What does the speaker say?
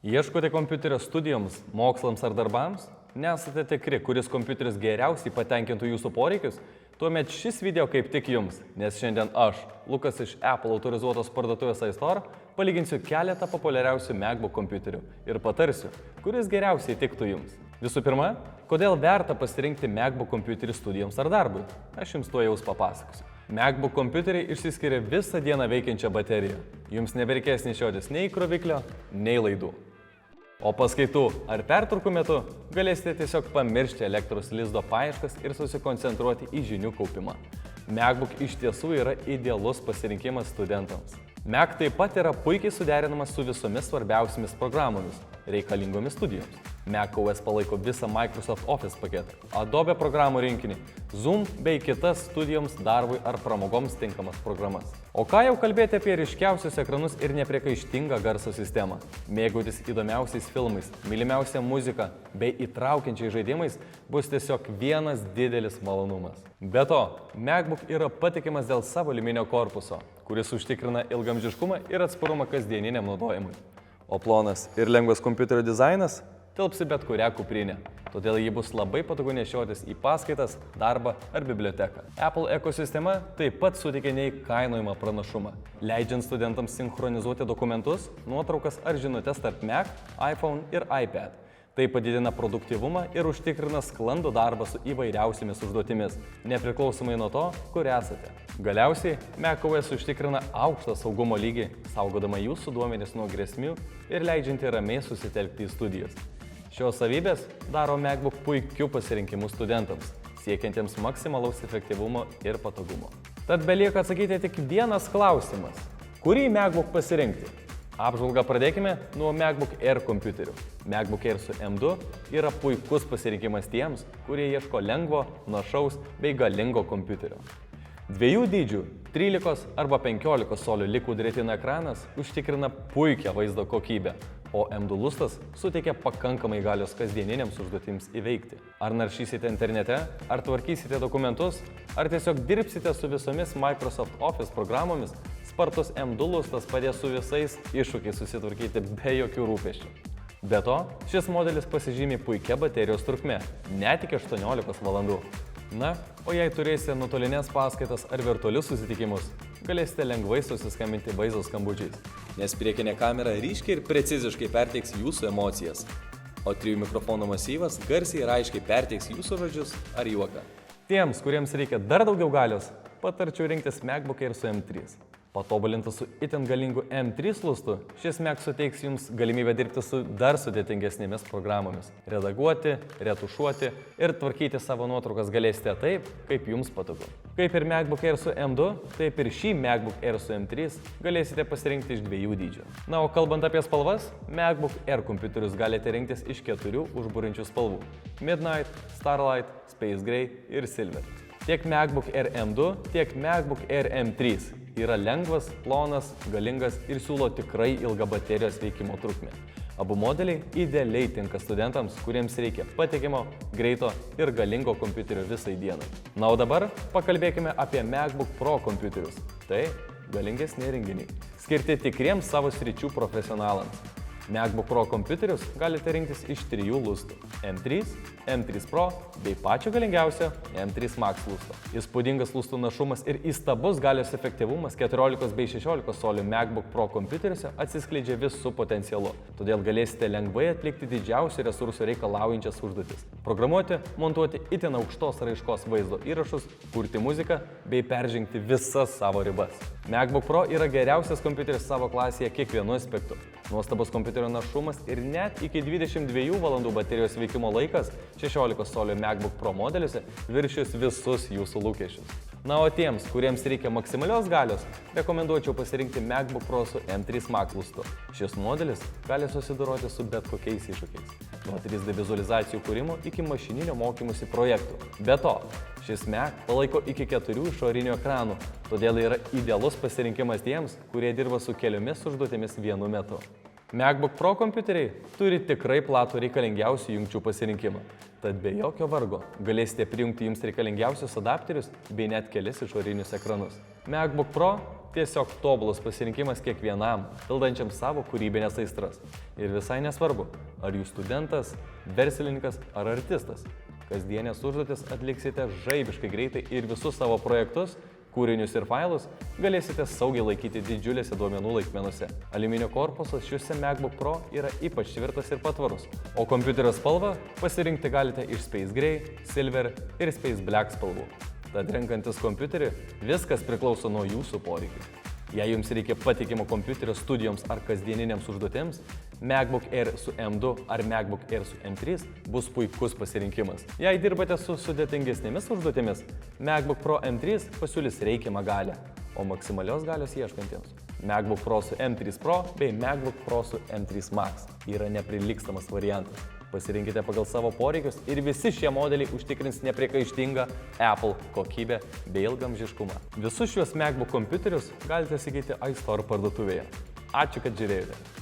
Ieškote kompiuterio studijoms, mokslams ar darbams? Nesate tikri, kuris kompiuteris geriausiai patenkintų jūsų poreikius? Tuomet šis video kaip tik jums, nes šiandien aš, Lukas iš Apple autorizuotos parduotuvės iStore, palyginsiu keletą populiariausių MacBook kompiuterių ir patarsiu, kuris geriausiai tiktų jums. Visų pirma, kodėl verta pasirinkti MacBook kompiuterį studijoms ar darbui? Aš jums tuo jaus papasakosiu. MacBook kompiuteriai išsiskiria visą dieną veikiančią bateriją. Jums nebereikės nešiotis nei kroviklio, nei laidų. O paskaitų ar pertraukų metu galėsite tiesiog pamiršti elektros lizdo paieškas ir susikoncentruoti į žinių kaupimą. MacBook iš tiesų yra idealus pasirinkimas studentams. Mac taip pat yra puikiai suderinamas su visomis svarbiausiamis programomis, reikalingomis studijoms. macOS palaiko visą Microsoft Office paketą, Adobe programų rinkinį, Zoom bei kitas studijoms, darbui ar pramogoms tinkamas programas. O ką jau kalbėti apie ryškiausius ekranus ir nepriekaištingą garso sistemą. Mėgautis įdomiausiais filmais, mylimiausia muzika bei įtraukiančiais žaidimais bus tiesiog vienas didelis malonumas. Be to, MacBook yra patikimas dėl savo aliuminio korpuso, kuris užtikrina ilgamžiškumą ir atsparumą kasdieniniam naudojimui. O plonas ir lengvas kompiuterio dizainas tilpsi bet kurią kuprinę, todėl jį bus labai patogu nešiotis į paskaitas, darbą ar biblioteką. Apple ekosistema taip pat suteikia neįkainojamą pranašumą, leidžiant studentams sinchronizuoti dokumentus, nuotraukas ar žinutes tarp Mac, iPhone ir iPad. Tai padidina produktyvumą ir užtikrina sklandų darbą su įvairiausiamis užduotimis, nepriklausomai nuo to, kur esate. Galiausiai, macOS užtikrina aukštą saugumo lygį, saugodama jūsų duomenis nuo grėsmių ir leidžianti ramiai susitelkti į studijas. Šios savybės daro MacBook puikiu pasirinkimu studentams, siekiantiems maksimalaus efektyvumo ir patogumo. Tad belieka atsakyti tik vienas klausimas. Kurį MacBook pasirinkti? Apžvalgą pradėkime nuo MacBook Air kompiuterių. MacBook Air su M2 yra puikus pasirinkimas tiems, kurie ieško lengvo, našaus bei galingo kompiuterio. Dviejų dydžių 13 arba 15 colių Liquid Retina ekranas užtikrina puikią vaizdo kokybę, o M2 lustas suteikia pakankamai galios kasdieniniams užduotims įveikti. Ar naršysite internete, ar tvarkysite dokumentus, ar tiesiog dirbsite su visomis Microsoft Office programomis, spartus M2 lustas padės su visais iššūkiais susitvarkyti be jokių rūpesčių. Be to, šis modelis pasižymi puikia baterijos trukme, net iki 18 valandų. Na, o jei turėsite nuotolinės paskaitas ar virtualius susitikimus, galėsite lengvai susiskambinti vaizdo skambučiais, nes priekinė kamera ryškiai ir preciziškai perteiks jūsų emocijas, o 3 mikrofonų masyvas garsiai ir aiškiai perteiks jūsų žodžius ar juoką. Tiems, kuriems reikia dar daugiau galios, patarčiau rinktis MacBook Air su M3. Patobulintas su itin galingu M3 lustu, šis Mac suteiks jums galimybę dirbti su dar sudėtingesnėmis programomis. Redaguoti, retušuoti ir tvarkyti savo nuotraukas galėsite taip, kaip jums patogu. Kaip ir MacBook Air su M2, taip ir šį MacBook Air su M3 galėsite pasirinkti iš dviejų dydžių. Na, o kalbant apie spalvas, MacBook Air kompiuterius galite rinktis iš 4 užbūrinčių spalvų – Midnight, Starlight, Space Gray ir Silver. Tiek MacBook Air M2, tiek MacBook Air M3 yra lengvas, plonas, galingas ir siūlo tikrai ilgą baterijos veikimo trukmę. Abu modeliai idealiai tinka studentams, kuriems reikia patikimo, greito ir galingo kompiuterio visai dienai. Na, o dabar pakalbėkime apie MacBook Pro kompiuterius. Tai galingesni įrenginiai, skirti tikriems savo sričių profesionalams. MacBook Pro kompiuterius galite rinktis iš 3 lustų – M3, M3 Pro bei pačio galingiausio M3 Max lusto. Įspūdingas lustų našumas ir įstabus galios efektyvumas 14 bei 16 colių MacBook Pro kompiuteriuose atsiskleidžia visų potencialu, todėl galėsite lengvai atlikti didžiausių resursų reikalaujančias užduotis – programuoti, montuoti itin aukštos raiškos vaizdo įrašus, kurti muziką bei peržengti visas savo ribas. MacBook Pro yra geriausias kompiuteris savo klasėje kiekvienu aspektu. Nuostabus kompiuterio našumas ir net iki 22 valandų baterijos veikimo laikas 16 colių MacBook Pro modeliuose viršys visus jūsų lūkesčius. Na, o tiems, kuriems reikia maksimalios galios, rekomenduočiau pasirinkti MacBook Pro su M3 Max lustu. Šis modelis gali susidoroti su bet kokiais iššūkiais, nuo 3D vizualizacijų kūrimo iki mašininio mokymosi projektų. Be to, šis Mac palaiko iki 4 išorinių ekranų, todėl yra idealus pasirinkimas tiems, kurie dirba su keliomis užduotimis vienu metu. MacBook Pro kompiuteriai turi tikrai platų reikalingiausių jungčių pasirinkimą, tad be jokio vargo galėsite prijungti jums reikalingiausius adapterius bei net kelis išorinius ekranus. MacBook Pro tiesiog tobulas pasirinkimas kiekvienam, pildančiam savo kūrybinės aistras. Ir visai nesvarbu, ar jūs studentas, verslininkas ar artistas. Kasdienės užduotis atliksite žaibiškai greitai ir visus savo projektus, kūrinius ir failus galėsite saugiai laikyti didžiulėse duomenų laikmenose. Aliuminio korpusas šiuose MacBook Pro yra ypač tvirtas ir patvarus, o kompiuterio spalvą pasirinkti galite iš Space Gray, Silver ir Space Black spalvų. Tad renkantis kompiuterį, viskas priklauso nuo jūsų poreikių. Jei jums reikia patikimo kompiuterio studijoms ar kasdieniniams užduotėms, MacBook Air su M2 ar MacBook Air su M3 bus puikus pasirinkimas. Jei dirbate su sudėtingesnėmis užduotėmis, MacBook Pro M3 pasiūlys reikiamą galią, o maksimalios galios ieškantiems MacBook Pro su M3 Pro bei MacBook Pro su M3 Max yra neprilygstamas variantas. Pasirinkite pagal savo poreikius ir visi šie modeliai užtikrins nepriekaištingą Apple kokybę bei ilgaamžiškumą. Visus šiuos MacBook kompiuterius galite įsigyti iStore parduotuvėje. Ačiū, kad žiūrėjote.